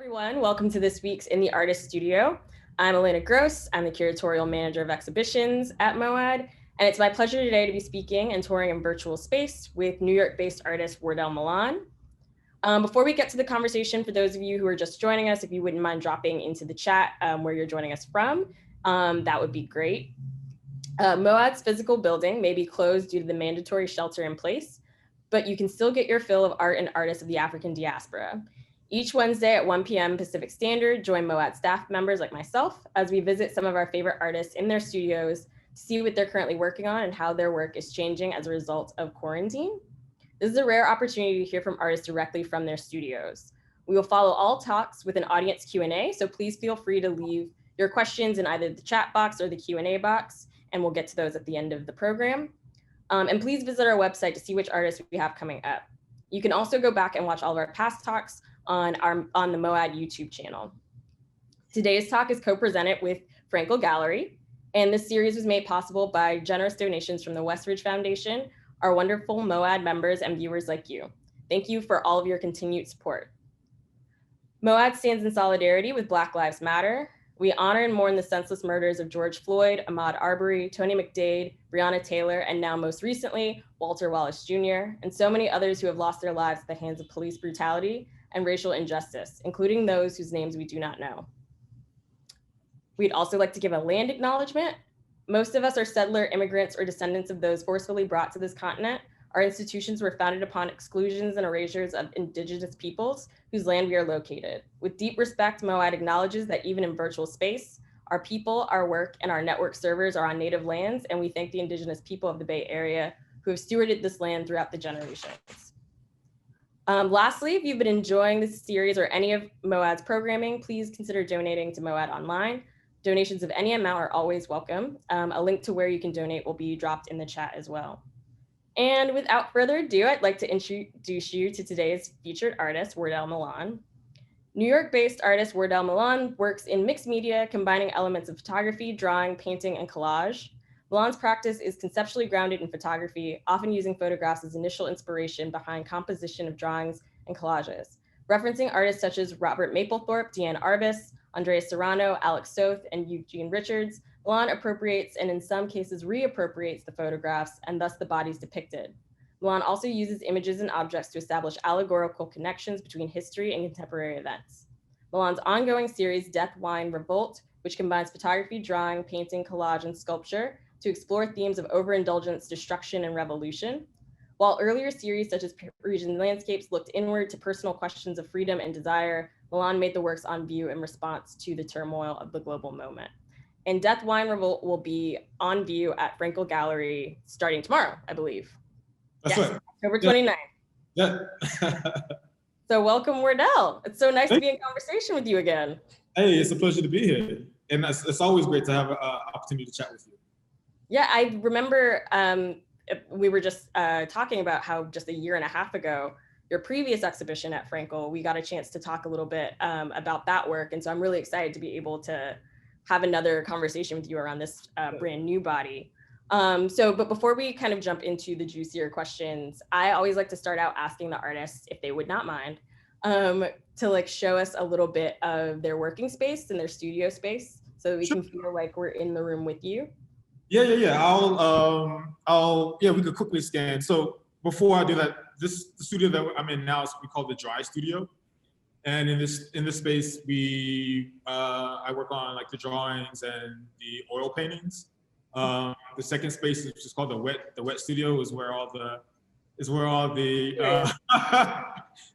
everyone. Welcome to this week's In the Artist Studio. I'm Elena Gross. I'm the curatorial manager of exhibitions at MOAD, and it's my pleasure today to be speaking and touring in virtual space with New York-based artist Wardell Milan. Before we get to the conversation, for those of you who are just joining us, if you wouldn't mind dropping into the chat where you're joining us from, that would be great. MOAD's physical building may be closed due to the mandatory shelter in place, but you can still get your fill of art and artists of the African diaspora. Each Wednesday at 1 p.m. Pacific Standard, join MOAD staff members like myself as we visit some of our favorite artists in their studios to see what they're currently working on and how their work is changing as a result of quarantine. This is a rare opportunity to hear from artists directly from their studios. We will follow all talks with an audience Q&A, so please feel free to leave your questions in either the chat box or the Q&A box, and we'll get to those at the end of the program. And please visit our website to see which artists we have coming up. You can also go back and watch all of our past talks on the MOAD YouTube channel. Today's talk is co-presented with Fraenkel Gallery, and this series was made possible by generous donations from the Westridge Foundation, our wonderful MOAD members and viewers like you. Thank you for all of your continued support. MOAD stands in solidarity with Black Lives Matter. We honor and mourn the senseless murders of George Floyd, Ahmaud Arbery, Tony McDade, Breonna Taylor, and now most recently, Walter Wallace Jr., and so many others who have lost their lives at the hands of police brutality and racial injustice, including those whose names we do not know. We'd also like to give a land acknowledgement. Most of us are settler immigrants or descendants of those forcefully brought to this continent. Our institutions were founded upon exclusions and erasures of indigenous peoples whose land we are located. With deep respect, MOAD acknowledges that even in virtual space, our people, our work, and our network servers are on native lands, and we thank the indigenous people of the Bay Area who have stewarded this land throughout the generations. Lastly, if you've been enjoying this series or any of MOAD's programming, please consider donating to MOAD Online. Donations of any amount are always welcome. A link to where you can donate will be dropped in the chat as well. And without further ado, I'd like to introduce you to today's featured artist, Wardell Milan. New York-based artist Wardell Milan works in mixed media, combining elements of photography, drawing, painting, and collage. Milan's practice is conceptually grounded in photography, often using photographs as initial inspiration behind composition of drawings and collages. Referencing artists such as Robert Mapplethorpe, Diane Arbus, Serrano, Alec Soth, and Eugene Richards, Milan appropriates and in some cases reappropriates the photographs and thus the bodies depicted. Milan also uses images and objects to establish allegorical connections between history and contemporary events. Milan's ongoing series, Death, Wine, Revolt, which combines photography, drawing, painting, collage, and sculpture to explore themes of overindulgence, destruction, and revolution. While earlier series such as Parisian Landscapes looked inward to personal questions of freedom and desire, Milan made the works on view in response to the turmoil of the global moment. And Death, Wine, Revolt will be on view at Fraenkel Gallery starting tomorrow, I believe. That's yes, right. October 29th. Yeah. So welcome, Wardell. It's so nice to be in conversation with you again. Hey, it's a pleasure to be here. And it's always great to have an opportunity to chat with you. Yeah, I remember we were just talking about how just a year and a half ago, your previous exhibition at Fraenkel, we got a chance to talk a little bit about that work. And so I'm really excited to be able to have another conversation with you around this brand new body. But before we kind of jump into the juicier questions, I always like to start out asking the artists, if they would not mind, to like show us a little bit of their working space and their studio space so that we can feel like we're in the room with you. Yeah. We could quickly scan. So before I do that, the studio that I'm in now is we call the dry studio. And in this space, I work on like the drawings and the oil paintings. The second space, which is called the wet studio, is where all the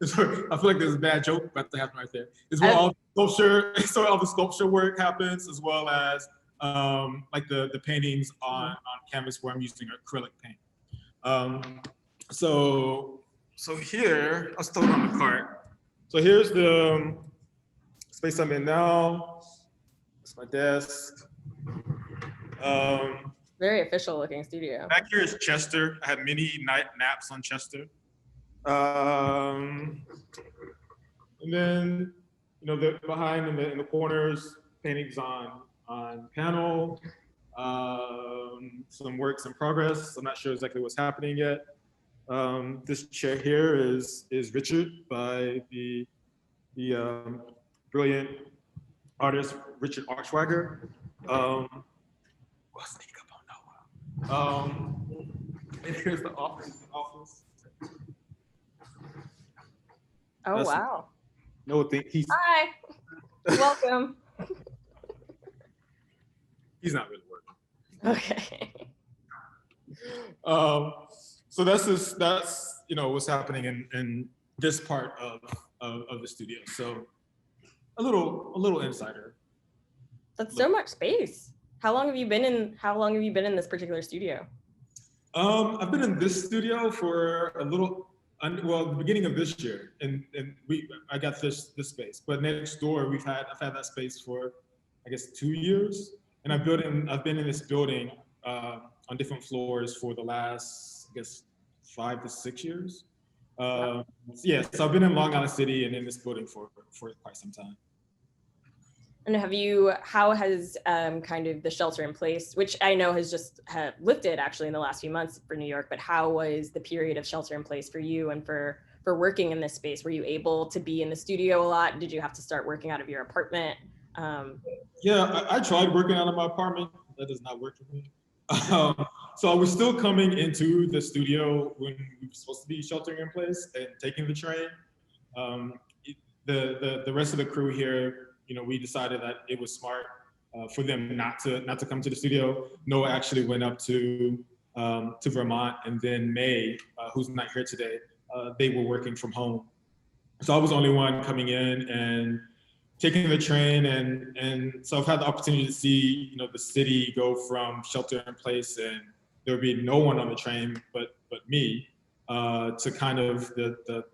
I feel like there's a bad joke about to happen right there. Is where all the sculpture work happens, as well as like the paintings on canvas where I'm using acrylic paint. So here, I'll start on the cart. So here's the space I'm in now. It's my desk. Very official looking studio. Back here is Chester. I have many naps on Chester. And then, behind in the corners, paintings on panel, some works in progress. I'm not sure exactly what's happening yet. This chair here is Richard by the brilliant artist, Richard Archweiger. I'll sneak up on Noah. And here's the office. Oh, That's wow. Noah he's Hi, welcome. he's not really working. Okay. So that's what's happening in this part of the studio. So a little insider. That's so much space. How long have you been in this particular studio? I've been in this studio for the beginning of this year, and I got this space. But next door, I've had that space for, I guess, 2 years, and I've been in this building on different floors for the last, I guess, 5 to 6 years. So I've been in Long Island City and in this building for quite some time. And how has kind of the shelter in place, which I know has just lifted actually in the last few months for New York, but how was the period of shelter in place for you and for working in this space? Were you able to be in the studio a lot? Did you have to start working out of your apartment? I tried working out of my apartment. That does not work for me. So I was still coming into the studio when we were supposed to be sheltering in place and taking the train. The rest of the crew here, we decided that it was smart for them not to come to the studio. Noah actually went up to Vermont, and then May, who's not here today, they were working from home. So I was the only one coming in and taking the train, and so I've had the opportunity to see the city go from shelter in place, and there would be no one on the train but me, to kind of the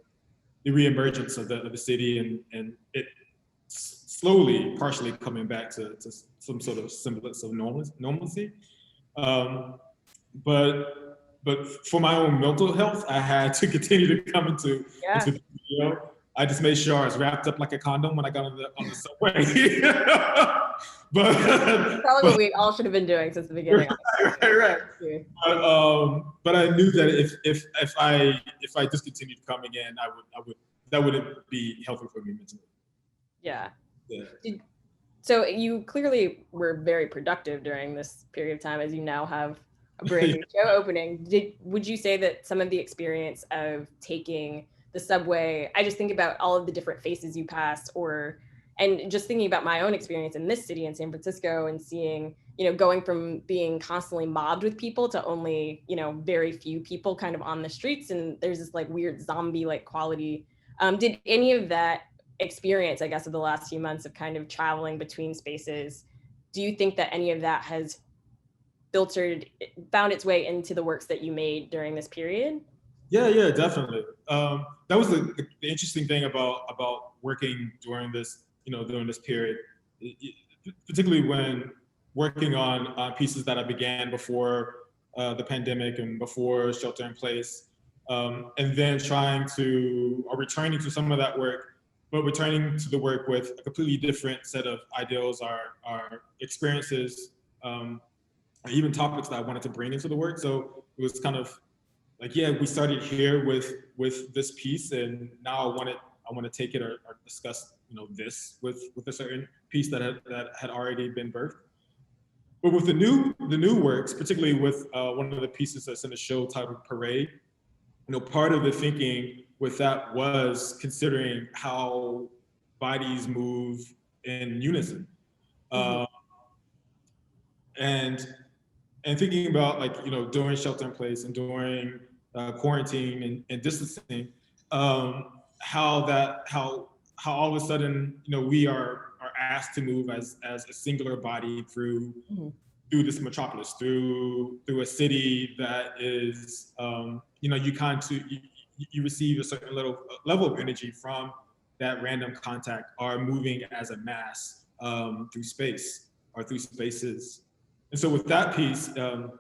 reemergence of the city and it slowly, partially coming back to some sort of semblance of normalcy. But for my own mental health, I had to continue to come into the studio. I just made sure I was wrapped up like a condom when I got on the subway. But probably what we all should have been doing since the beginning. Right. But I knew that if I just continued coming in, that wouldn't be healthy for me mentally. Yeah. So you clearly were very productive during this period of time, as you now have a brand new show opening. Would you say that some of the experience of taking the subway, I just think about all of the different faces you passed, and just thinking about my own experience in this city in San Francisco and seeing, going from being constantly mobbed with people to only, very few people kind of on the streets, and there's this like weird zombie-like quality. Did any of that experience, I guess, of the last few months of kind of traveling between spaces, do you think that any of that has found its way into the works that you made during this period? Yeah, definitely. That was the interesting thing about working during this period, particularly when working on pieces that I began before the pandemic and before shelter in place, and then returning to some of that work, but returning to the work with a completely different set of ideals, our experiences, even topics that I wanted to bring into the work. So it was kind of like, we started here with this piece, and now I want to take it or discuss this with a certain piece that had already been birthed. But with the new works, particularly with one of the pieces that's in the show titled Parade, part of the thinking with that was considering how bodies move in unison, and thinking about during shelter in place and during quarantine and distancing, how all of a sudden we are asked to move as a singular body through this metropolis, through a city that is you receive a certain level of energy from that random contact, or moving as a mass through space or through spaces. And so with that piece in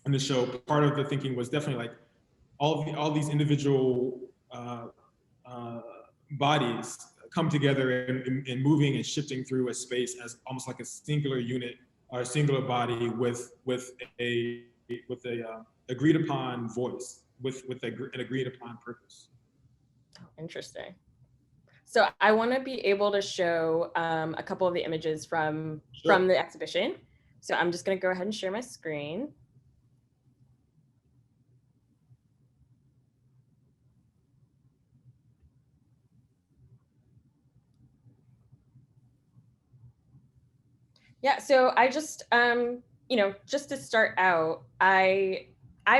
the show, part of the thinking was definitely like all these individual bodies come together and moving and shifting through a space as almost like a singular unit or a singular body with a agreed upon voice, with an agreed upon purpose. Interesting. So I want to be able to show a couple of the images from the exhibition. So I'm just going to go ahead and share my screen. Yeah, so I just, just to start out, I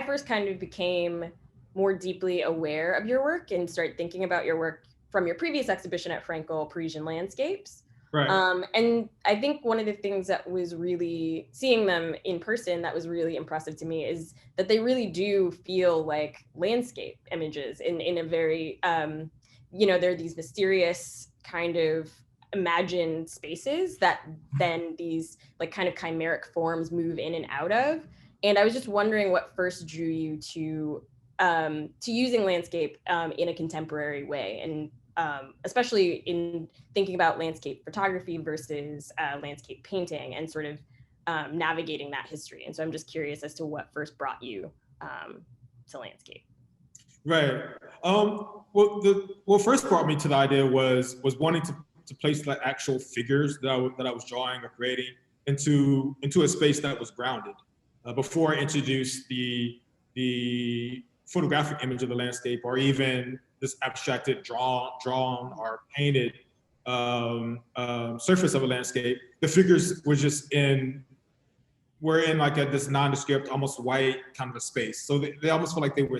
first kind of became more deeply aware of your work and started thinking about your work from your previous exhibition at Fraenkel Parisian Landscapes. Right. And I think one of the things that was really, seeing them in person, that was really impressive to me is that they really do feel like landscape images in a very, they're these mysterious kind of imagined spaces that then these like kind of chimeric forms move in and out of. And I was just wondering what first drew you to using landscape in a contemporary way, and especially in thinking about landscape photography versus landscape painting and sort of navigating that history. And so I'm just curious as to what first brought you to landscape. Right. What first brought me to the idea was wanting to place like actual figures that I was drawing or creating into a space that was grounded. Before I introduced the photographic image of the landscape, or even this abstracted drawn or painted surface of a landscape, the figures were just were in like this nondescript, almost white kind of a space. So they almost felt like they were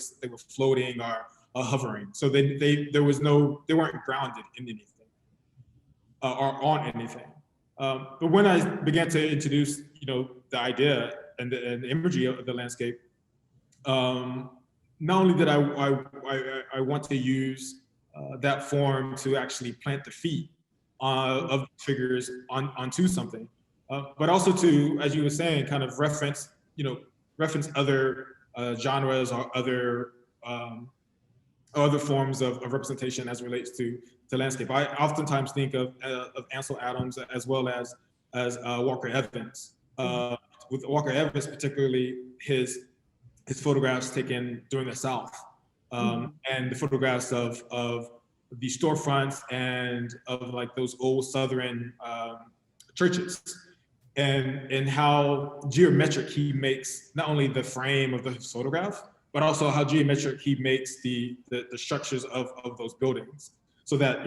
floating or hovering. So they weren't grounded in anything or on anything. But when I began to introduce, the idea and the imagery of the landscape, not only did I want to use that form to actually plant the feet of figures onto something, but also to, as you were saying, kind of reference other genres or other forms of representation as it relates to landscape. I oftentimes think of Ansel Adams as well as Walker Evans. With Walker Evans, particularly his photographs taken during the South, and the photographs of the storefronts and of like those old Southern churches, and how geometric he makes not only the frame of the photograph, but also how geometric he makes the structures of those buildings. So that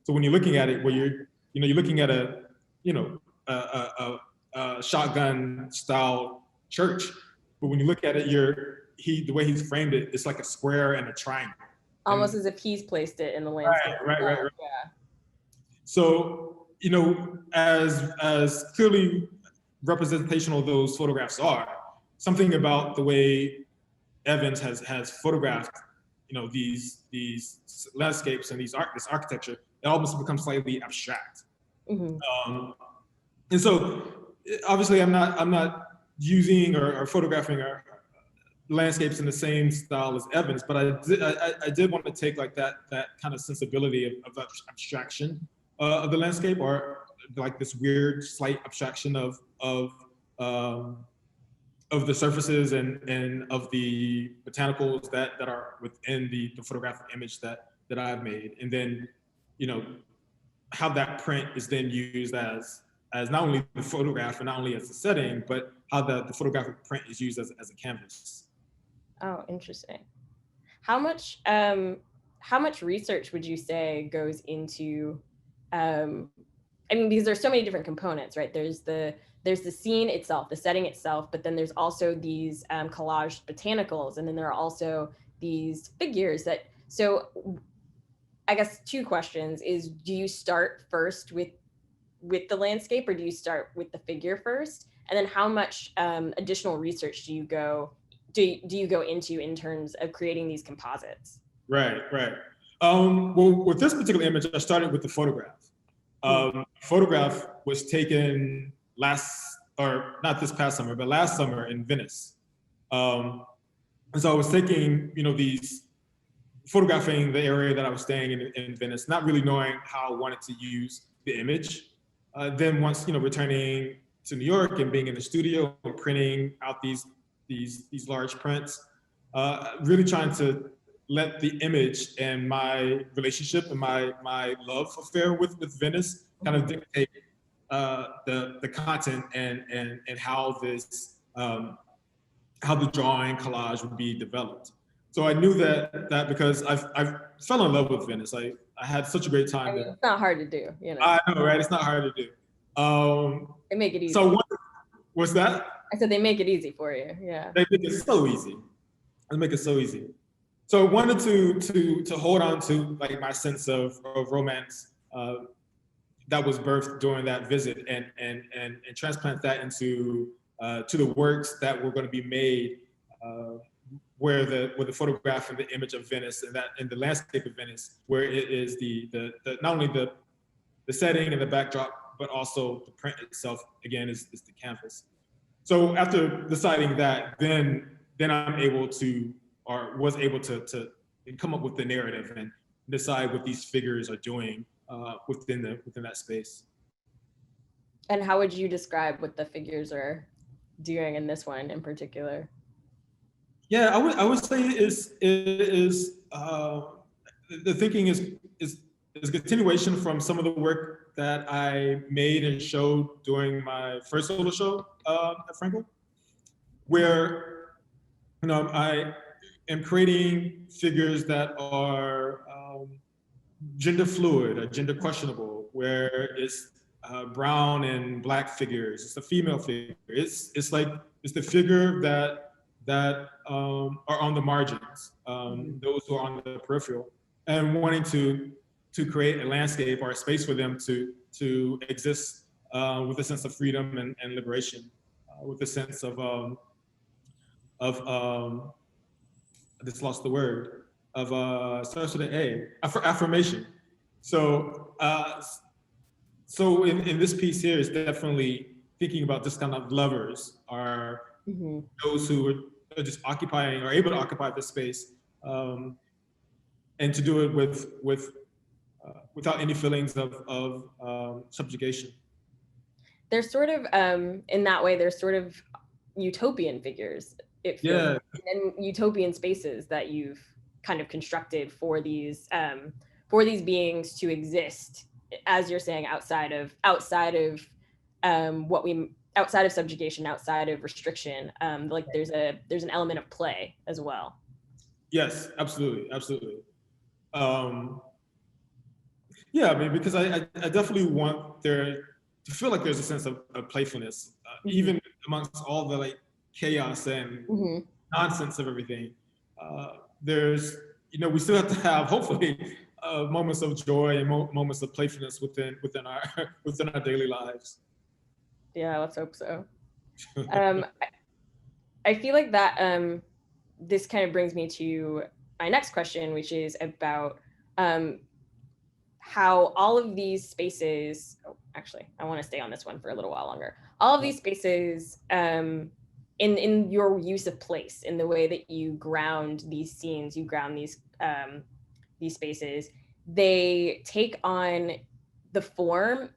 so when you're looking at it, where you're looking at a shotgun style church, but when you look at it, the way he's framed it, it's like a square and a triangle. Almost as if he's placed it in the landscape. Right. Yeah. So as clearly representational those photographs are, something about the way Evans has photographed these landscapes and this architecture, it almost becomes slightly abstract. And so obviously I'm not using or photographing landscapes in the same style as Evans, but I did want to take like that kind of sensibility of abstraction of the landscape, or like this weird slight abstraction of the surfaces and of the botanicals that are within the photographic image that I've made, and then how that print is then used as not only the photograph and not only as a setting, but how the photographic print is used as a canvas. Oh, interesting. How much research would you say goes into because there's so many different components, right? There's the scene itself, the setting itself, but then there's also these collaged botanicals, and then there are also these figures so I guess two questions is, do you start first with the landscape, or do you start with the figure first? And then how much additional research do you go into in terms of creating these composites? Right. Well, with this particular image, I started with the photograph. Photograph was taken not this past summer, but last summer in Venice. And so I was taking, photographing the area that I was staying in Venice, not really knowing how I wanted to use the image. Then once, returning to New York and being in the studio and printing out these large prints, really trying to let the image and my relationship and my love affair with Venice kind of dictate the content and how this how the drawing collage would be developed. So I knew that because I fell in love with Venice. I had such a great time. I mean, it's not hard to do, you know. I know, right? It's not hard to do. They make it easy. So what's that? I said they make it easy for you. Yeah. They make it so easy. They make it so easy. So I wanted to hold on to like my sense of romance that was birthed during that visit and transplant that into to the works that were going to be made where the photograph and the image of Venice and that in the landscape of Venice, where it is the not only the setting and the backdrop, but also the print itself again is the canvas. So after deciding that, then I'm able to, or was able to come up with the narrative and decide what these figures are doing within that space. And how would you describe what the figures are doing in this one in particular? Yeah, I would say it is the thinking is a continuation from some of the work that I made and showed during my first solo show at Fraenkel, where I am creating figures that are gender fluid or gender questionable, where it's brown and black figures. It's a female figure. It's the figure that are on the margins, those who are on the peripheral, and wanting to create a landscape or a space for them to exist with a sense of freedom and liberation, with a sense of I just lost the word, starts with an A, affirmation. So in this piece here is definitely thinking about this kind of lovers are those who are just occupying or able to occupy this space, and to do it without any feelings of subjugation. They're sort of in that way. They're sort of utopian figures. It feels, and utopian spaces that you've kind of constructed for these beings to exist, as you're saying, outside of subjugation, outside of restriction. Like there's an element of play as well. Yes, absolutely. Yeah, I mean, because I definitely want there to feel like there's a sense of playfulness, even amongst all the like chaos and nonsense of everything. There's, we still have to have hopefully moments of joy and moments of playfulness within our daily lives. Yeah, let's hope so. I feel like that this kind of brings me to my next question, which is about how all of these spaces, actually, I want to stay on this one for a little while longer. All of these spaces, in your use of place, in the way that you ground these scenes, you ground these spaces, they take on the form,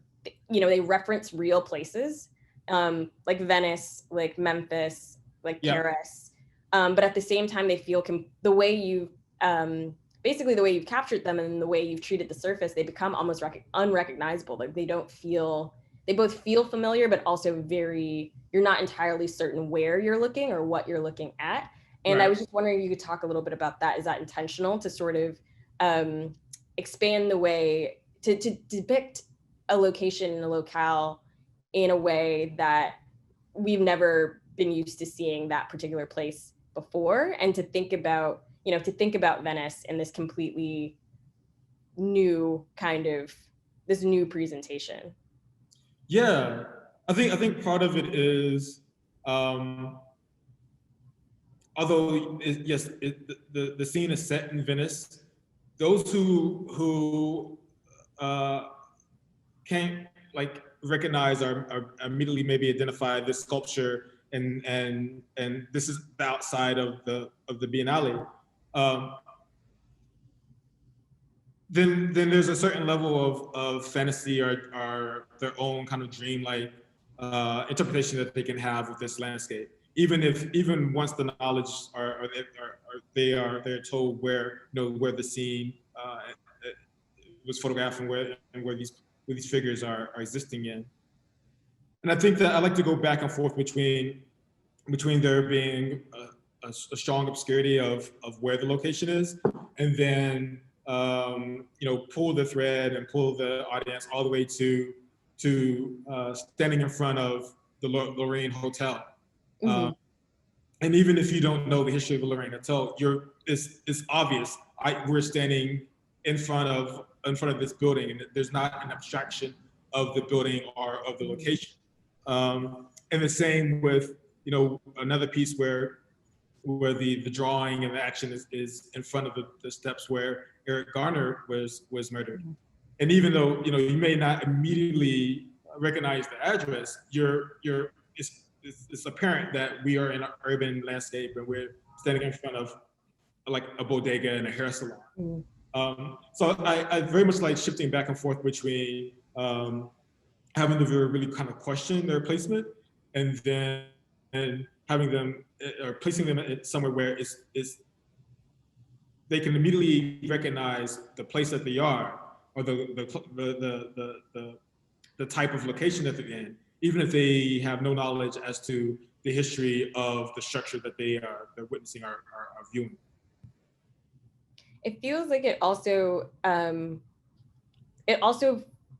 they reference real places, like Venice, like Memphis, like Paris, but at the same time, they feel the way you've captured them and the way you've treated the surface, they become almost unrecognizable. Like they both feel familiar, but also you're not entirely certain where you're looking or what you're looking at. And right. I was just wondering if you could talk a little bit about that. Is that intentional to sort of expand the way to depict a location and a locale in a way that we've never been used to seeing that particular place before, and to think about Venice in this completely new this new presentation? Yeah, I think part of it is, although the scene is set in Venice, those who can't like recognize or immediately maybe identify this sculpture and this is the outside of the Biennale. Then there's a certain level of fantasy or their own kind of dreamlike interpretation that they can have with this landscape. even once the knowledge they're told where where the scene was photographed and where these figures are existing in. And I think that I like to go back and forth between there being a strong obscurity of where the location is, and then pull the thread and pull the audience all the way to standing in front of the Lorraine Hotel. Mm-hmm. And even if you don't know the history of the Lorraine Hotel, it's obvious. We're standing in front of this building, and there's not an abstraction of the building or of the location. And the same with another piece where the drawing and the action is in front of the steps where Eric Garner was murdered. And even though you may not immediately recognize the address, it's apparent that we are in an urban landscape and we're standing in front of like a bodega and a hair salon. So I very much like shifting back and forth between having to really kind of question their placement, and then having them or placing them somewhere where they can immediately recognize the place that they are, or the type of location that they're in, even if they have no knowledge as to the history of the structure that they're witnessing or viewing. It feels like it also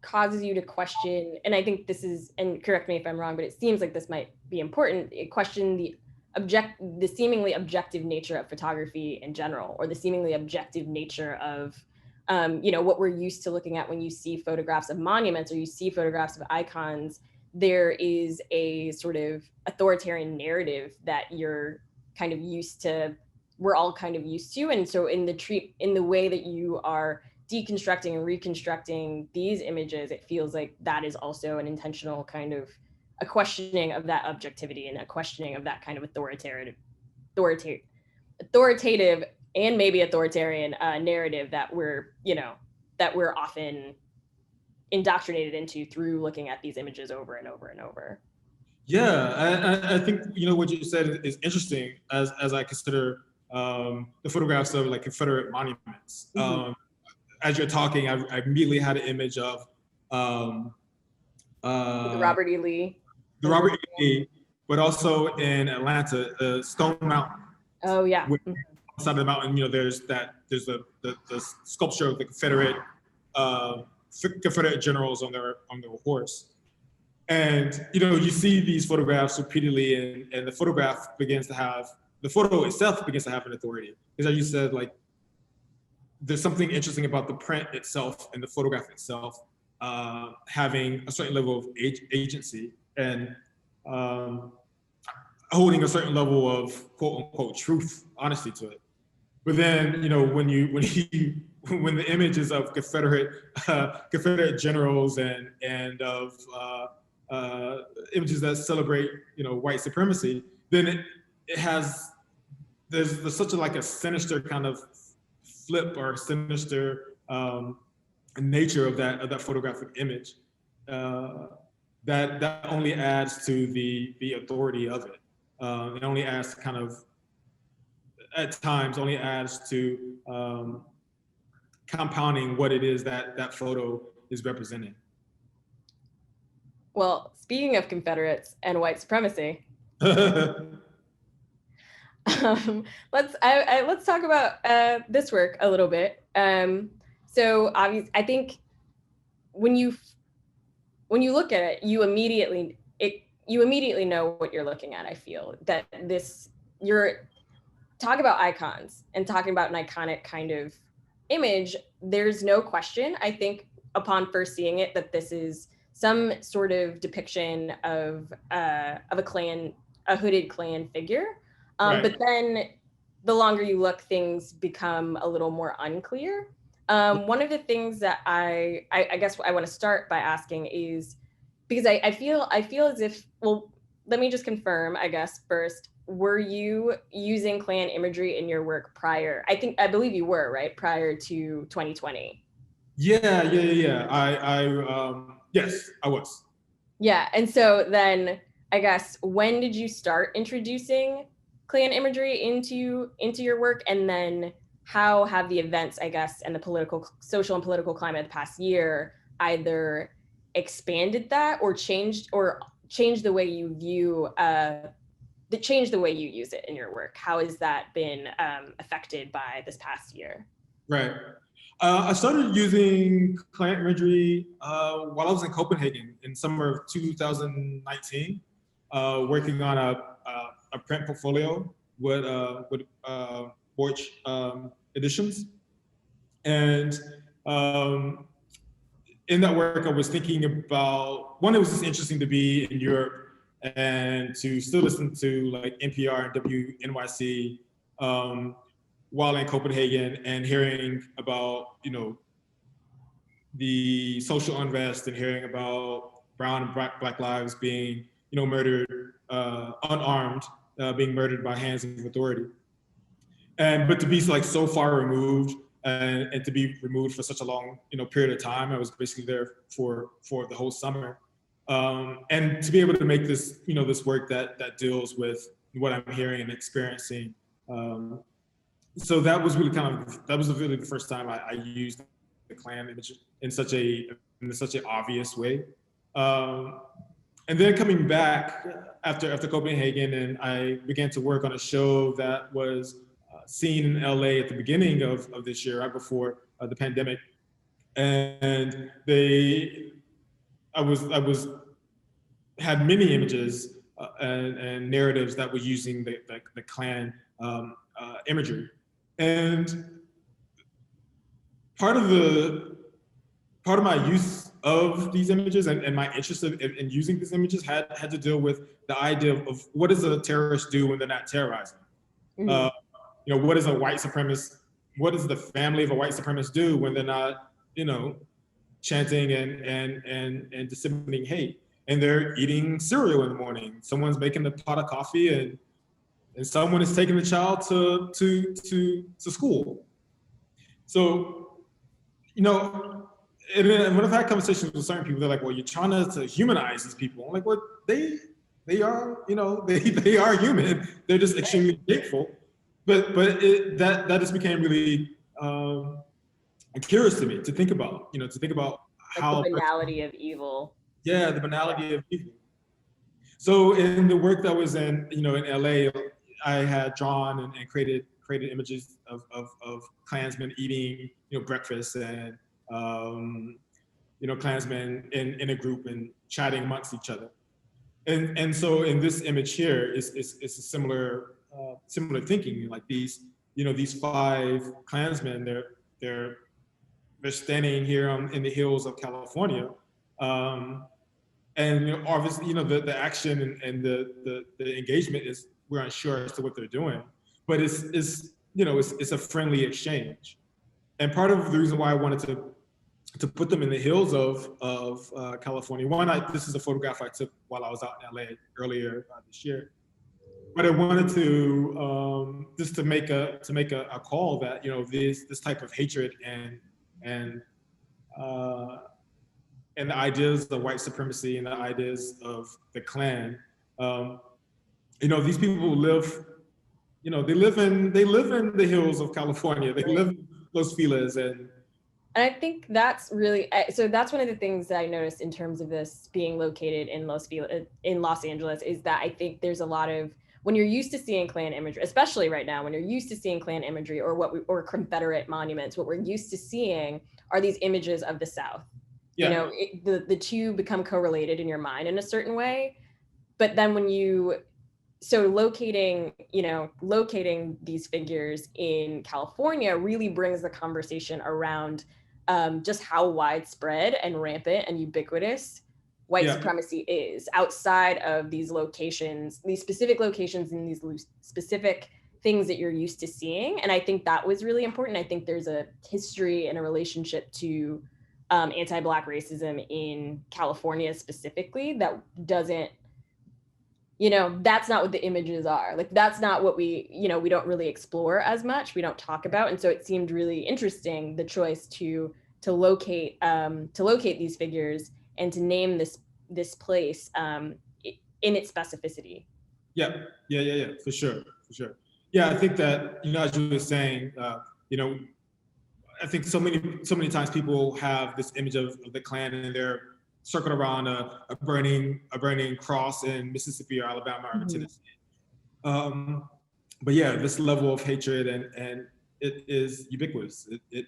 causes you to question, and I think this is, and correct me if I'm wrong, but it seems like this might be important, question the seemingly objective nature of photography in general, or the seemingly objective nature of what we're used to looking at when you see photographs of monuments or you see photographs of icons. There is a sort of authoritarian narrative that we're all kind of used to. And so in the way that you are deconstructing and reconstructing these images, it feels like that is also an intentional kind of a questioning of that objectivity and a questioning of that kind of authoritative and maybe authoritarian narrative that we're often indoctrinated into through looking at these images over and over and over. Yeah, I think what you said is interesting as I consider the photographs of like Confederate monuments. Mm-hmm. As you're talking, I immediately had an image of the Robert E. Lee. The Robert E. Lee, but also in Atlanta, Stone Mountain. Oh yeah. On the side of the mountain, there's the sculpture of the Confederate generals on their horse. And you see these photographs repeatedly, and the photo itself begins to have an authority. Because as you said, like, there's something interesting about the print itself and the photograph itself having a certain level of agency and holding a certain level of quote unquote truth, honesty to it. But then, when the images of Confederate generals and of images that celebrate, white supremacy, then there's such a sinister kind of flip or sinister nature of that photographic image that only adds to the authority of it. It only adds to at times to compounding what it is that photo is representing. Well, speaking of Confederates and white supremacy, let's talk about this work a little bit. So obviously, I think when you look at it, you immediately know what you're looking at. I feel that you're talking about icons and talking about an iconic kind of image. There's no question, I think, upon first seeing it, that this is some sort of depiction of a hooded Klan figure. Right. But then the longer you look, things become a little more unclear. One of the things that I guess I want to start by asking is, because I feel as if, well, let me just confirm, I guess, first, were you using Klan imagery in your work prior? I believe you were, right? Prior to 2020. Yeah. Yes, I was. Yeah, and so then I guess, when did you start introducing Klan imagery into your work? And then how have the events, I guess, and the social and political climate of the past year either expanded that or changed the way you view change the way you use it in your work? How has that been affected by this past year? Right. I started using Klan imagery while I was in Copenhagen in summer of 2019, working on a print portfolio with Borch Editions. And in that work, I was thinking about, one, it was just interesting to be in Europe and to still listen to like NPR and WNYC while in Copenhagen, and hearing about, you know, the social unrest and hearing about brown and black lives being, you know, murdered, unarmed, being murdered by hands of authority. But to be like so far removed and to be removed for such a long, you know, period of time. I was basically there for the whole summer. And to be able to make this, you know, this work that deals with what I'm hearing and experiencing. So that was really that was really the first time I used the Klan image in such an obvious way. And then coming back after Copenhagen, and I began to work on a show that was seen in LA at the beginning of this year, right before the pandemic. And I had many images and narratives that were using the Klan imagery. And part of my use of these images and my interest in using these images had to deal with the idea of what does a terrorist do when they're not terrorizing? Mm-hmm. You know, what does the family of a white supremacist do when they're not, you know, chanting and disseminating hate, and they're eating cereal in the morning? Someone's making a pot of coffee and someone is taking the child to school. So, you know, and when I've had conversations with certain people, they're like, well, you're trying to humanize these people. I'm like, well, they are, you know, they are human. They're just extremely hateful. But that just became really curious to me to think about, you know, like how the banality of evil. Yeah, the banality of evil. So in the work that was in, you know, in LA, I had drawn and created images of Klansmen eating, you know, breakfast, and you know, Klansmen in a group and chatting amongst each other. And so in this image here is a similar thinking. Like these, you know, these 5 Klansmen, they're standing here in the hills of California, and, you know, obviously, you know, the action and the engagement is, we're unsure as to what they're doing, but it's you know, it's a friendly exchange. And part of the reason why I wanted to put them in the hills of California, one, this is a photograph I took while I was out in LA earlier this year. But I wanted to just to make a call that, you know, this type of hatred and the ideas of white supremacy and the ideas of the Klan, you know, these people live, you know, they live in the hills of California. They live in Los Feliz, and I think that's really, so that's one of the things that I noticed in terms of this being located in Los Angeles, is that I think there's a lot of, when you're used to seeing Klan imagery, especially right now, when you're used to seeing Klan imagery or Confederate monuments, what we're used to seeing are these images of the South. Yeah. You know, the two become correlated in your mind in a certain way. But then locating these figures in California really brings the conversation around just how widespread and rampant and ubiquitous white supremacy is outside of these locations, these specific locations and these specific things that you're used to seeing. And I think that was really important. I think there's a history and a relationship to anti-Black racism in California specifically that doesn't, you know, that's not what the images are. Like, that's not what we don't really explore as much. We don't talk about. And so it seemed really interesting, the choice to locate these figures and to name this place in its specificity. Yeah, for sure. Yeah, I think that, as you were saying, I think so many times people have this image of the Klan, and they're circled around a burning cross in Mississippi or Alabama or Tennessee. But yeah, this level of hatred and it is ubiquitous. It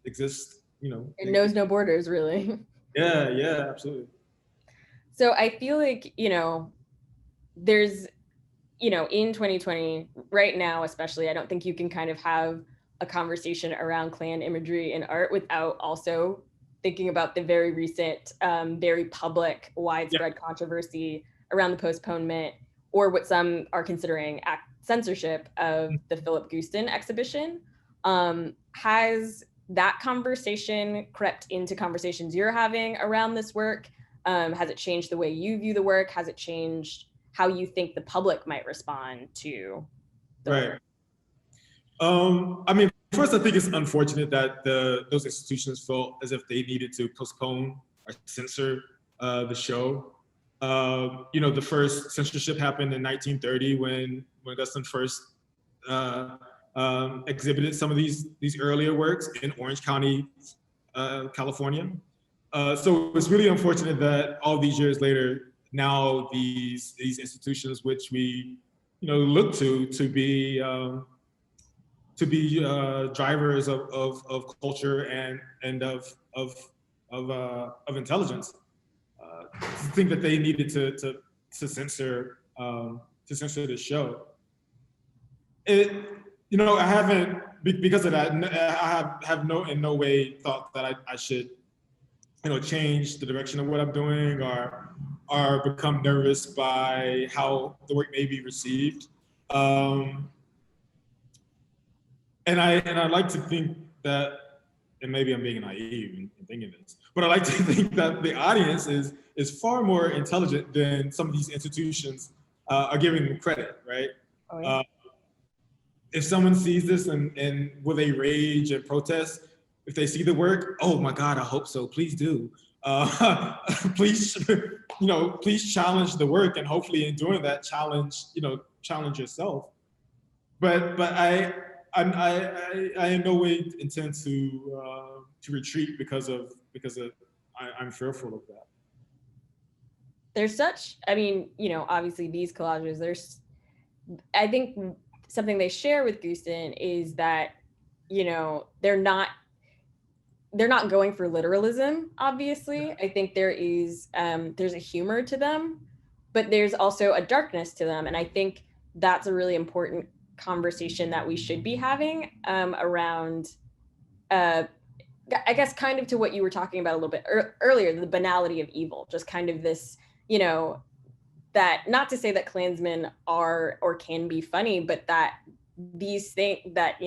exists. It knows no borders, really. Yeah, absolutely. So I feel like there's in 2020 right now, especially, I don't think you can kind of have a conversation around Klan imagery in art without also thinking about the very recent, very public, widespread controversy around the postponement, or what some are considering censorship of the Philip Guston exhibition. Has that conversation crept into conversations you're having around this work? Has it changed the way you view the work? Has it changed how you think the public might respond to the work? I mean, first, I think it's unfortunate that those institutions felt as if they needed to postpone or censor the show. The first censorship happened in 1930 when Guston first exhibited some of these earlier works in Orange County, California. So it's really unfortunate that all these years later, now these institutions, which we look to be drivers of culture and of intelligence, think that they needed to censor the show. I haven't, because of that, I have in no way thought that I should change the direction of what I'm doing or become nervous by how the work may be received. And I like to think that, and maybe I'm being naive in thinking this, but I like to think that the audience is far more intelligent than some of these institutions are giving them credit, right? Oh, yeah. If someone sees this and will they rage and protest? If they see the work, oh my God, I hope so. Please do. Please challenge the work, and hopefully in doing that, challenge yourself. But I in no way intend to retreat because I'm fearful of that. There's obviously these collages, I think something they share with Guston is that, they're not going for literalism, obviously. I think there's a humor to them, but there's also a darkness to them. And I think that's a really important conversation that we should be having around, I guess, kind of to what you were talking about a little bit earlier, the banality of evil, just kind of this, that, not to say that Klansmen are or can be funny, but that these things that,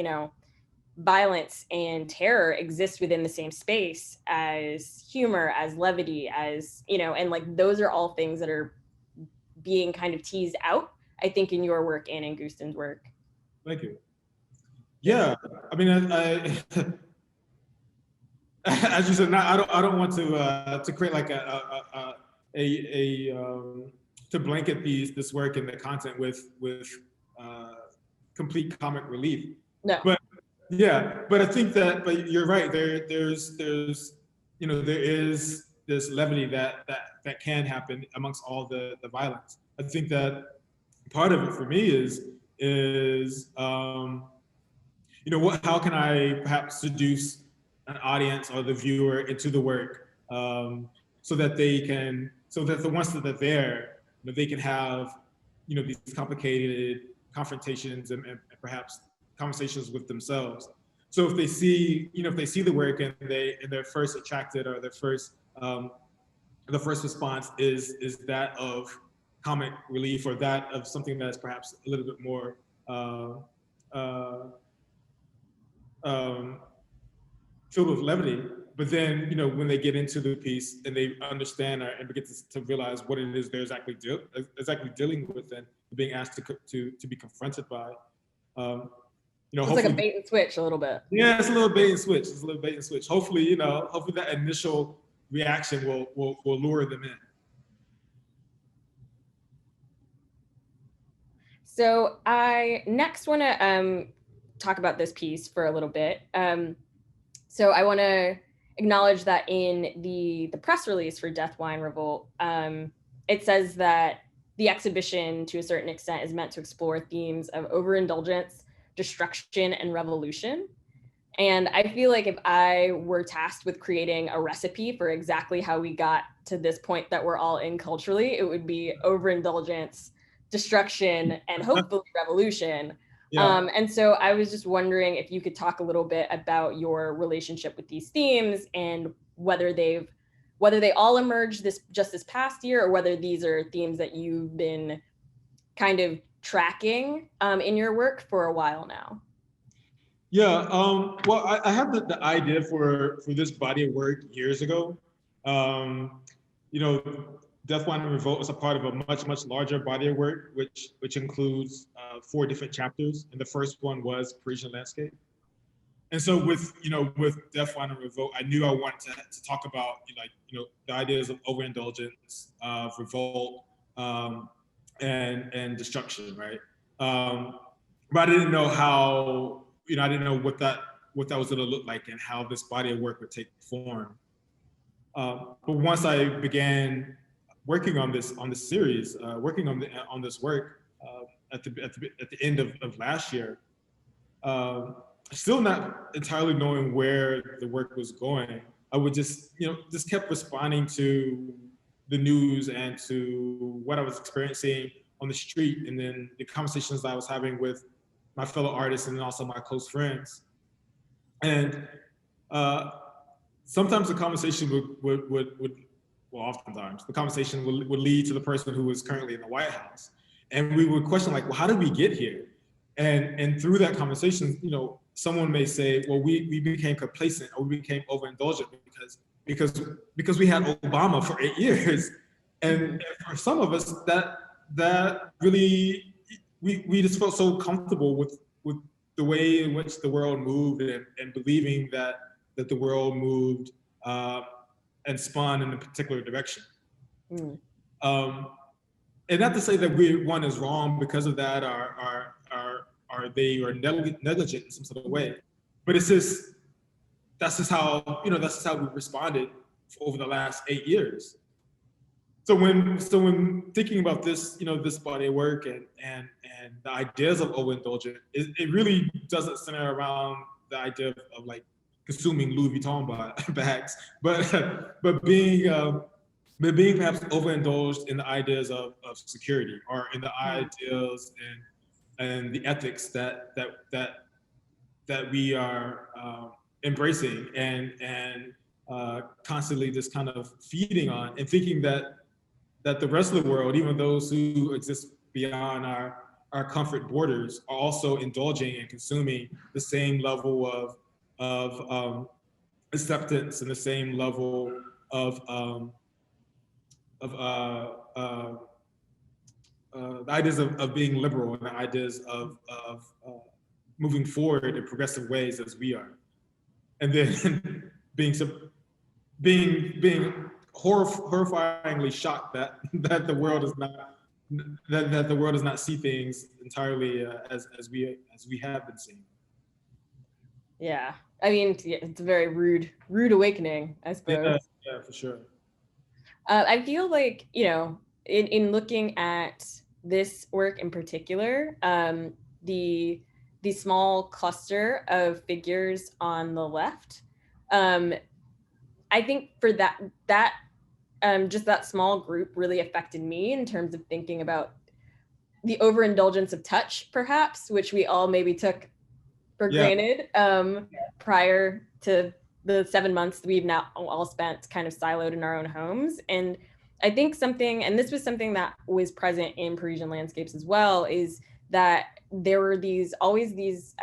violence and terror exist within the same space as humor, as levity, as, and like those are all things that are being kind of teased out, I think, in your work and in Guston's work. Thank you. Yeah, I mean, I as you said, I don't want to create like to blanket this work and the content with complete comic relief. No. But I think that, but you're right. There's there is this levity that can happen amongst all the violence. I think that part of it for me is how can I perhaps seduce an audience or the viewer into the work, so that the ones that are there, they can have these complicated confrontations and perhaps conversations with themselves. So if they see the work and they're first attracted, or the first response is that of comic relief, or that of something that's perhaps a little bit more filled with levity. But then, when they get into the piece and they understand and begin to realize what it is they're exactly dealing with and being asked to be confronted by, it's like a bait and switch a little bit. Yeah, it's a little bait and switch. Hopefully, hopefully that initial reaction will lure them in. So I next want to talk about this piece for a little bit. So I want to acknowledge that in the press release for Death, Wine, Revolt, it says that the exhibition, to a certain extent, is meant to explore themes of overindulgence, destruction, and revolution. And I feel like if I were tasked with creating a recipe for exactly how we got to this point that we're all in culturally, it would be overindulgence, destruction, and hopefully revolution. Yeah. And so I was just wondering if you could talk a little bit about your relationship with these themes and whether they all emerged this past year, or whether these are themes that you've been kind of tracking in your work for a while now. Yeah, well, I had the idea for this body of work years ago. You know, Death, Wine, and Revolt is a part of a much larger body of work, which includes 4 different chapters. And the first one was Parisian Landscape. And so with Death, Wine, and Revolt, I knew I wanted to talk about the ideas of overindulgence, revolt, and destruction, right? But I didn't know how. I didn't know what that was going to look like and how this body of work would take form. But once I began working on this series, working on this work at the end of last year, still not entirely knowing where the work was going, I would just kept responding to the news and to what I was experiencing on the street, and then the conversations that I was having with my fellow artists and also my close friends. And sometimes the conversation oftentimes the conversation would lead to the person who was currently in the White House. And we would question, like, well, how did we get here? And through that conversation, someone may say, well, we became complacent, or we became overindulgent because we had Obama for 8 years. And for some of us, that really, we just felt so comfortable with the way in which the world moved, and believing that the world moved and spun in a particular direction. Mm. And not to say that one is wrong because of that, or they are negligent in some sort of way, but it's just that's just how we responded over the last 8 years. So when thinking about this, this body of work and the ideas of overindulgence, it really doesn't center around the idea of like consuming Louis Vuitton bags, but being perhaps overindulged in the ideas of security, or in the ideas and the ethics that we are embracing and constantly just kind of feeding on, and thinking that the rest of the world, even those who exist beyond our comfort borders, are also indulging and consuming the same level of acceptance and the same level of the ideas of being liberal, and the ideas of moving forward in progressive ways as we are. And then being horrifyingly shocked that the world does not see things entirely as we have been seeing. Yeah, I mean, it's a very rude awakening, I suppose. Yeah, for sure. I feel like, in looking at this work in particular, the small cluster of figures on the left, I think for that just that small group really affected me in terms of thinking about the overindulgence of touch, perhaps, which we all maybe took for granted prior to the 7 months that we've now all spent kind of siloed in our own homes. And I think this was something that was present in Parisian Landscapes as well, is that there were always these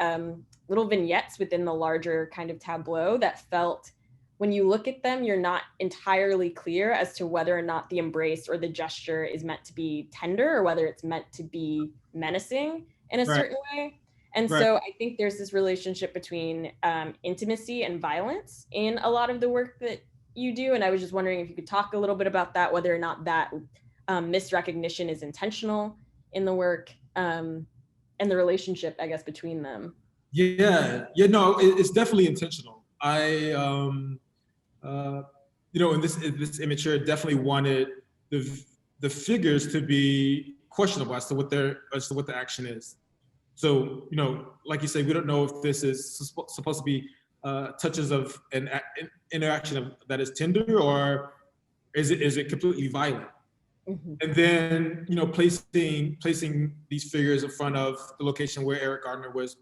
little vignettes within the larger kind of tableau that felt, when you look at them, you're not entirely clear as to whether or not the embrace or the gesture is meant to be tender, or whether it's meant to be menacing in a certain way. And so I think there's this relationship between intimacy and violence in a lot of the work that you do. And I was just wondering if you could talk a little bit about that, whether or not that misrecognition is intentional in the work. and the relationship, I guess, between them. Yeah, no, it's definitely intentional. In this image here, definitely wanted the figures to be questionable as to what the action is. So, like you say, we don't know if this is supposed to be touches of an interaction that is tender, or is it completely violent? Mm-hmm. And then, placing these figures in front of the location where Eric Garner was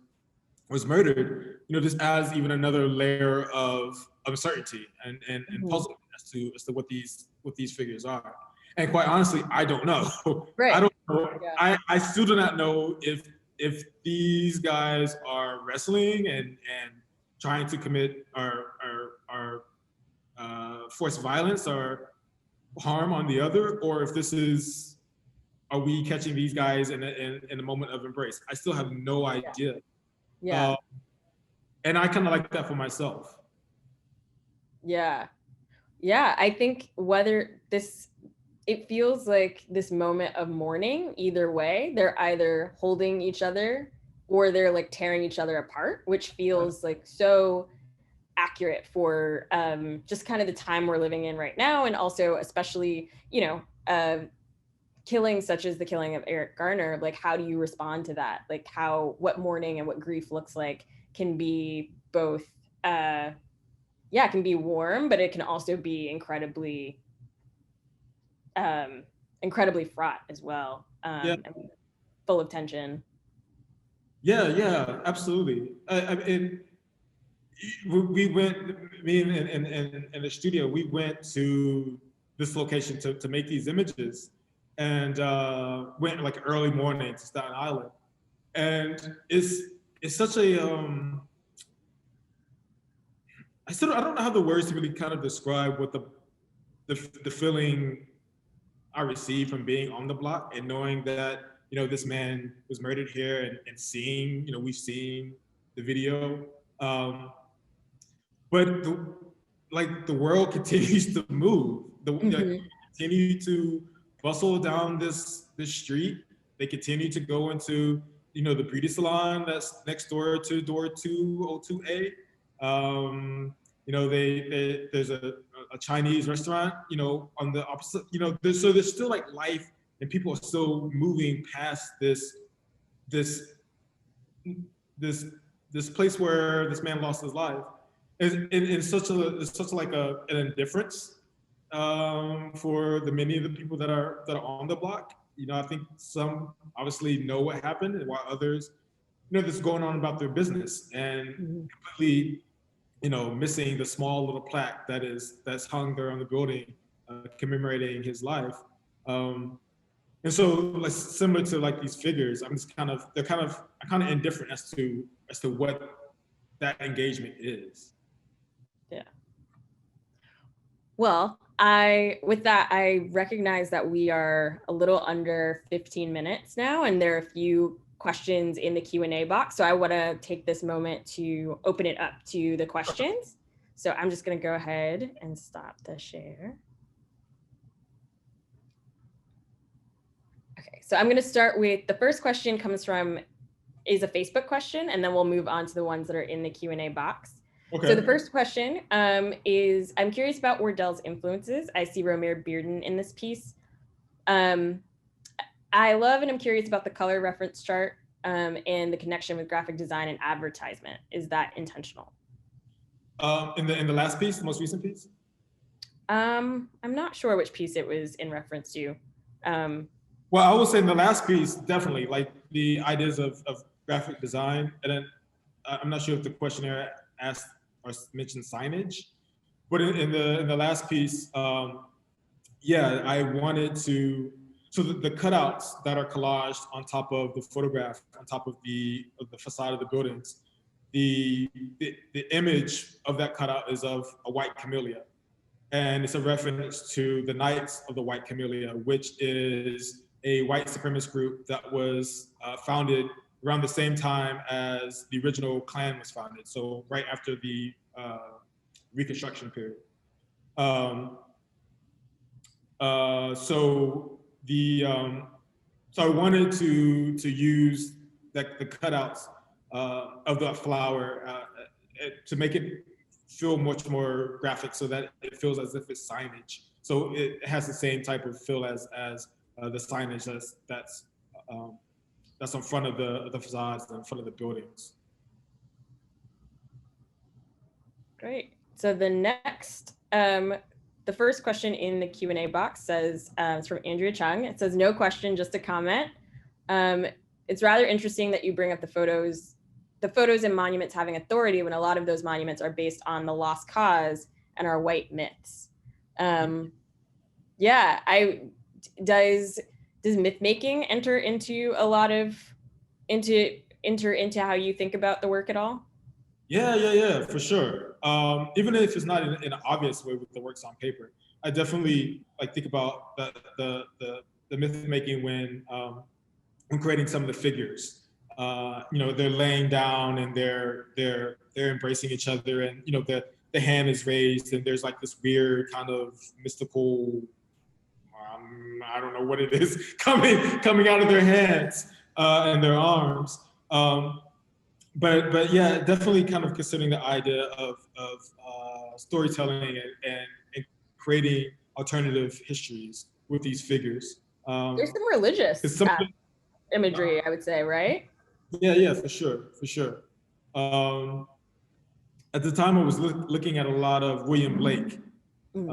murdered, this adds even another layer of uncertainty and Mm-hmm. puzzlement as to what these figures are. And quite honestly, I don't know. Right. I don't know. Yeah. I still do not know if these guys are wrestling and trying to commit or force violence or harm on the other, or if this is, are we catching these guys in a moment of embrace? I still have no idea. Yeah. And I kind of like that for myself. Yeah. I think it feels like this moment of mourning, either way, they're either holding each other or they're like tearing each other apart, which feels like so accurate for just kind of the time we're living in right now. And also, especially, killings such as the killing of Eric Garner, like, how do you respond to that? Like, what mourning and what grief looks like can be both, it can be warm, but it can also be incredibly fraught as well, and full of tension. Yeah, absolutely. We went, me and the studio, we went to this location to make these images, and went like early morning to Staten Island, and it's such a I don't know how the words to really kind of describe what the feeling I received from being on the block and knowing that this man was murdered here, and seeing, we've seen the video, but the world continues to move. Continue to bustle down this street. They continue to go into the beauty salon that's next door to door 202A. There's a Chinese restaurant, on the opposite, so there's still like life, and people are still moving past this place where this man lost his life. It's such like an indifference for the many of the people that are on the block. I think some obviously know what happened, and while others, this is going on about their business and completely, missing the small little plaque that's hung there on the building, commemorating his life. And so, like, similar to like these figures, I'm kind of indifferent as to what that engagement is. Yeah. Well, with that, I recognize that we are a little under 15 minutes now, and there are a few questions in the Q&A box. So I want to take this moment to open it up to the questions. So I'm just going to go ahead and stop the share. Okay, so I'm going to start with the first question is a Facebook question, and then we'll move on to the ones that are in the Q&A box. Okay. So the first question is, I'm curious about Wardell's influences. I see Romare Bearden in this piece. I love and I'm curious about the color reference chart and the connection with graphic design and advertisement. Is that intentional? In the last piece, the most recent piece? I'm not sure which piece it was in reference to. Well, I would say in the last piece, definitely, like the ideas of graphic design. And then I'm not sure if the questionnaire asked or mentioned signage, but in the last piece, I wanted to, so the cutouts that are collaged on top of the photograph, on top of the facade of the buildings, the image of that cutout is of a white camellia. And it's a reference to the Knights of the White Camellia, which is a white supremacist group that was founded around the same time as the original Klan was founded. So right after the Reconstruction period. So the So I wanted to use the cutouts of the flower to make it feel much more graphic, so that it feels as if it's signage. So it has the same type of feel as the signage that's in front of the facades and in front of the buildings. Great. So the next, the first question in the Q&A box says, it's from Andrea Chung. It says, no question, just a comment. It's rather interesting that you bring up the photos and monuments having authority when a lot of those monuments are based on the lost cause and are white myths. Yeah, does myth making enter into a lot of, enter into how you think about the work at all? Yeah, for sure. Even if it's not in an obvious way with the works on paper, I definitely think about the myth making when creating some of the figures. They're laying down and they're embracing each other, and the hand is raised, and there's like this weird kind of mystical, I don't know what it is, coming out of their hands and their arms. But yeah, definitely kind of considering the idea of storytelling and creating alternative histories with these figures. There's some religious imagery, I would say, right? Yeah, for sure. At the time, I was looking at a lot of William Blake, and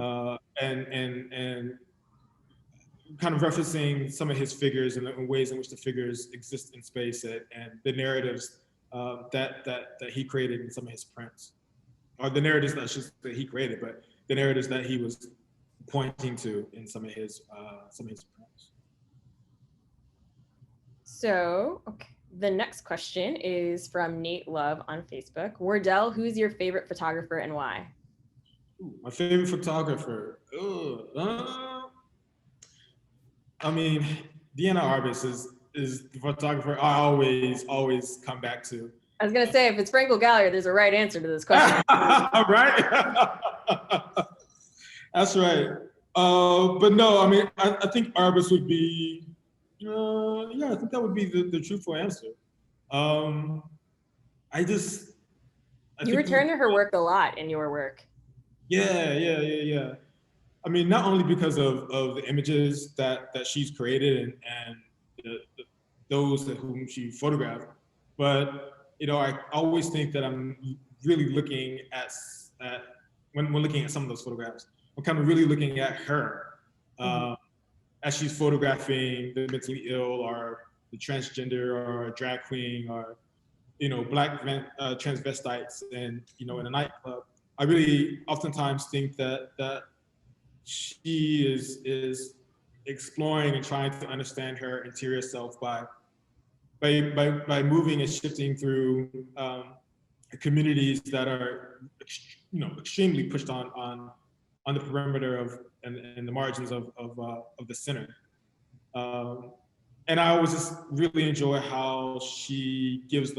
kind of referencing some of his figures and the ways in which the figures exist in space, and the narratives that he created in some of his prints, or the narratives that he created, but the narratives that he was pointing to in some of his prints. So, okay. The next question is from Nate Love on Facebook. Wardell, who's your favorite photographer and why? Ooh, my favorite photographer. I mean, Diane Arbus is the photographer I always come back to. I was gonna say, if it's Fraenkel Gallery, there's a right answer to this question. Right? That's right. But no, I mean, I think Arbus would be, I think that would be the truthful answer. You return to her work a lot in your work. Yeah. I mean, not only because of the images that she's created and those whom she photographed, but I always think that I'm really looking at when looking at some of those photographs, I'm kind of really looking at her as she's photographing the mentally ill or the transgender or a drag queen or Black transvestites and in a nightclub. I really oftentimes think that she is exploring and trying to understand her interior self by moving and shifting through communities that are extremely pushed on the perimeter of and the margins of the center. And I always just really enjoy how she gives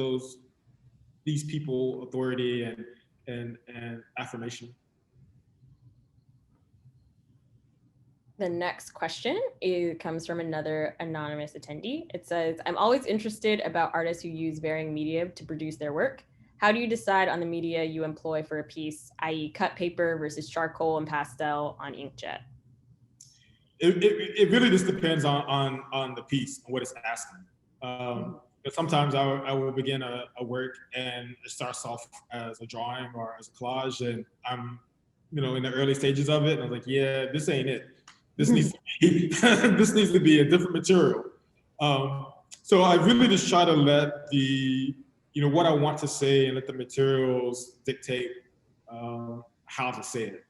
these people authority and affirmation. The next question comes from another anonymous attendee. It says, I'm always interested about artists who use varying media to produce their work. How do you decide on the media you employ for a piece, i.e. cut paper versus charcoal and pastel on inkjet? It really just depends on the piece and what it's asking. But sometimes I will begin a work and it starts off as a drawing or as a collage, and I'm in the early stages of it, and I'm like, yeah, this ain't it. This needs to be a different material. So I really just try to let what I want to say and let the materials dictate how to say it.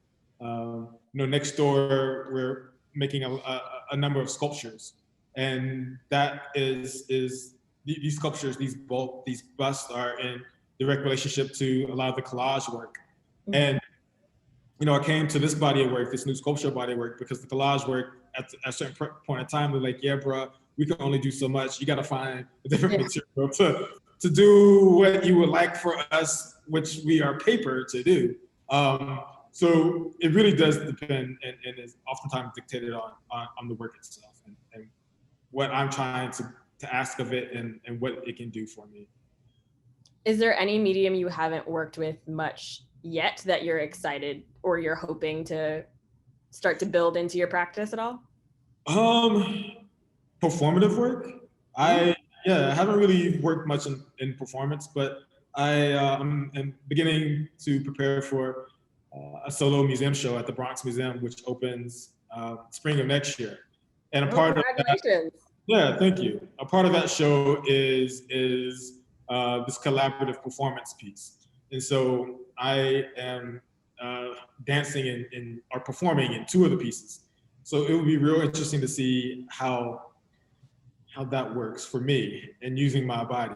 Next door, we're making a number of sculptures, and that is these sculptures, these busts are in direct relationship to a lot of the collage work. And I came to this body of work, this new sculpture body of work, because the collage work at a certain point in time, they're like, yeah, bro, we can only do so much. You got to find a different material to do what you would like for us, which we are paper to do. So it really does depend and is oftentimes dictated on the work itself and what I'm trying to ask of it and what it can do for me. Is there any medium you haven't worked with much yet that you're excited or you're hoping to start to build into your practice at all? Performative work. I haven't really worked much in performance, but I'm beginning to prepare for a solo museum show at the Bronx Museum, which opens spring of next year. And a part of that, thank you. A part of that show is this collaborative performance piece. And so I am dancing in or performing in 2 of the pieces. So it would be real interesting to see how that works for me and using my body.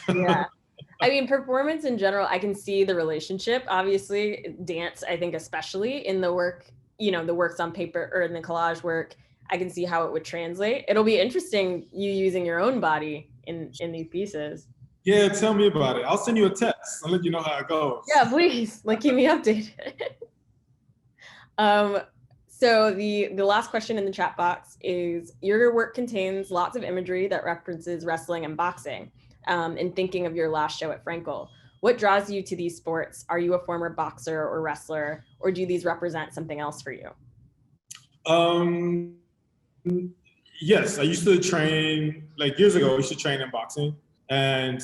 Yeah. I mean, performance in general, I can see the relationship. Obviously, dance, I think, especially in the work, you know, the works on paper or in the collage work, I can see how it would translate. It'll be interesting you using your own body in these pieces. Yeah, tell me about it. I'll send you a text. I'll let you know how it goes. Yeah, please, like, keep me updated. So the last question in the chat box is, your work contains lots of imagery that references wrestling and boxing. In thinking of your last show at Fraenkel, what draws you to these sports? Are you a former boxer or wrestler, or do these represent something else for you? Yes, I used to train, like years ago, I used to train in boxing. And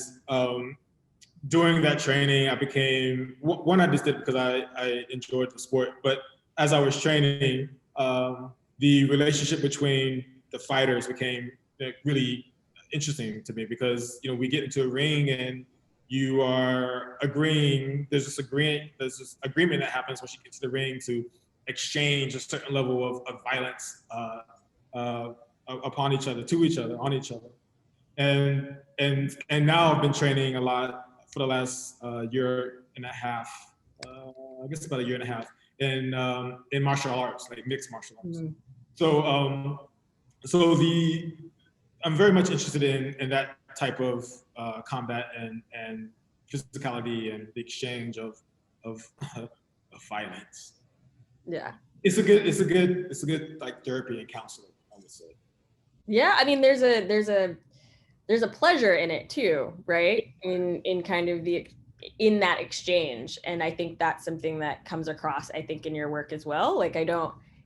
during that training, I became, one, I just did because I enjoyed the sport, but as I was training, the relationship between the fighters became really interesting to me, because, you know, we get into a ring and you are agreeing, there's this agreement that happens once you get to the ring to exchange a certain level of violence upon each other, to each other, on each other. And now I've been training a lot for the last year and a half, I guess about a year and a half, in martial arts, like mixed martial arts. Mm-hmm. So I'm very much interested in that type of combat and physicality and the exchange of violence. Yeah, it's a good like therapy and counseling, I would say. Yeah, I mean, there's a pleasure in it too, right? In kind of in that exchange, and I think that's something that comes across, I think, in your work as well. Like,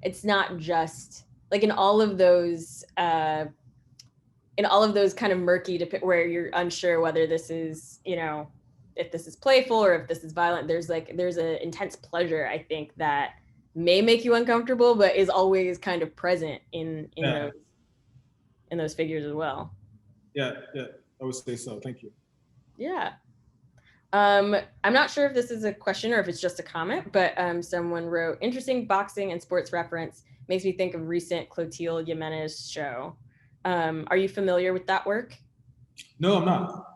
it's not just like in all of those kind of murky where you're unsure whether this is, you know, if this is playful or if this is violent. There's an intense pleasure, I think, that may make you uncomfortable, but is always kind of present in those figures as well. Yeah, I would say so. Thank you. Yeah. I'm not sure if this is a question or if it's just a comment, but someone wrote, interesting boxing and sports reference makes me think of recent Clotilde Jimenez show. Are you familiar with that work? No, I'm not.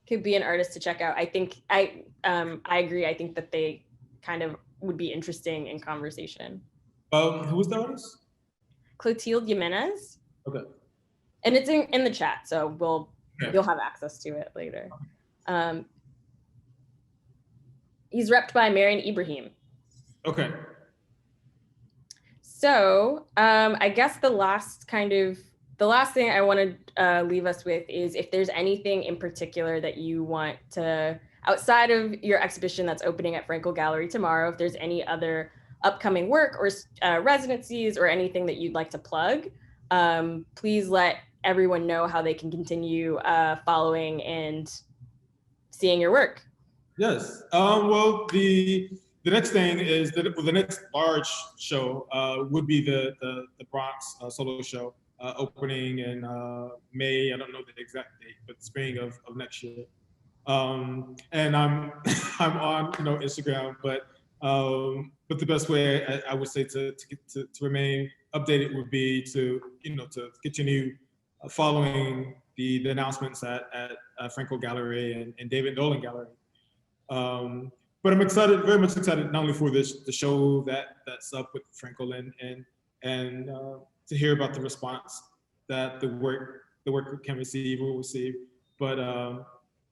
Could be an artist to check out. I think I agree. I think that they kind of would be interesting in conversation. Who was the artist? Clotilde Jimenez. Okay. And it's in the chat, so you'll have access to it later. He's repped by Marian Ibrahim. Okay. So I guess the last thing I want to leave us with is if there's anything in particular that you want to, outside of your exhibition that's opening at Fraenkel Gallery tomorrow, if there's any other upcoming work or residencies or anything that you'd like to plug, please let everyone know how they can continue following and seeing your work. Yes. Well, the next thing is that the next large show would be the Bronx solo show opening in May. I don't know the exact date, but spring of next year. And I'm on Instagram, but the best way I would say to remain updated would be to continue following the announcements at Fraenkel Gallery and David Nolan Gallery. But I'm very much excited, not only for the show that's up with Fraenkel and to hear about the response that the work will receive, but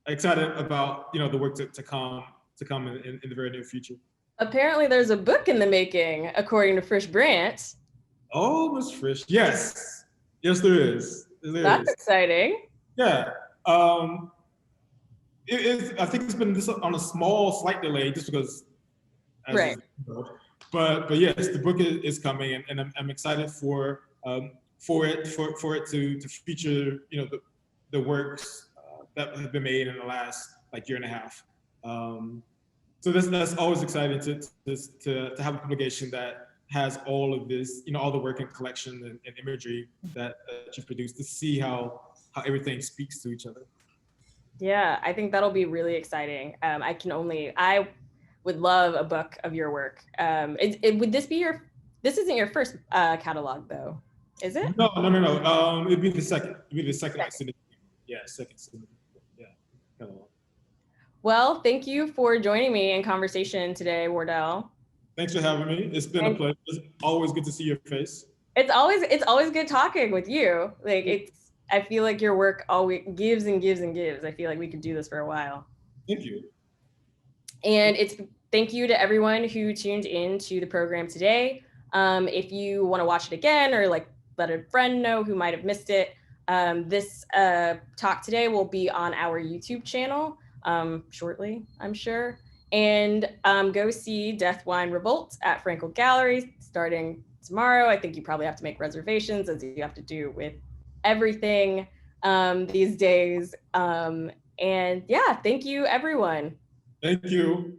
excited about the work to come in the very near future. Apparently, there's a book in the making, according to Frisch Brandt. Oh, Miss Frisch, yes, there is. That's exciting. Yeah. I think it's been this on a small, slight delay just because, Right. But yes, the book is coming, and I'm excited for it to feature, you know, the works that have been made in the last like year and a half. So that's always exciting to have a publication that has all of this, you know, all the work and collection and imagery that you've produced, to see how everything speaks to each other. Yeah, I think that'll be really exciting. I would love a book of your work. Would this be this isn't your first catalog though, is it? No. It'd be the second. It'd be the second. Yeah, second. Yeah, catalog. Well, thank you for joining me in conversation today, Wardell. Thanks for having me. It's been a pleasure. It's always good to see your face. It's always good talking with you. Like I feel like your work always gives and gives and gives. I feel like we could do this for a while. Thank you. And thank you to everyone who tuned in to the program today. If you want to watch it again, or like let a friend know who might have missed it, this talk today will be on our YouTube channel shortly, I'm sure. And go see Death, Wine, Revolt at Fraenkel Gallery starting tomorrow. I think you probably have to make reservations, as you have to do with everything these days. And yeah, thank you, everyone. Thank you.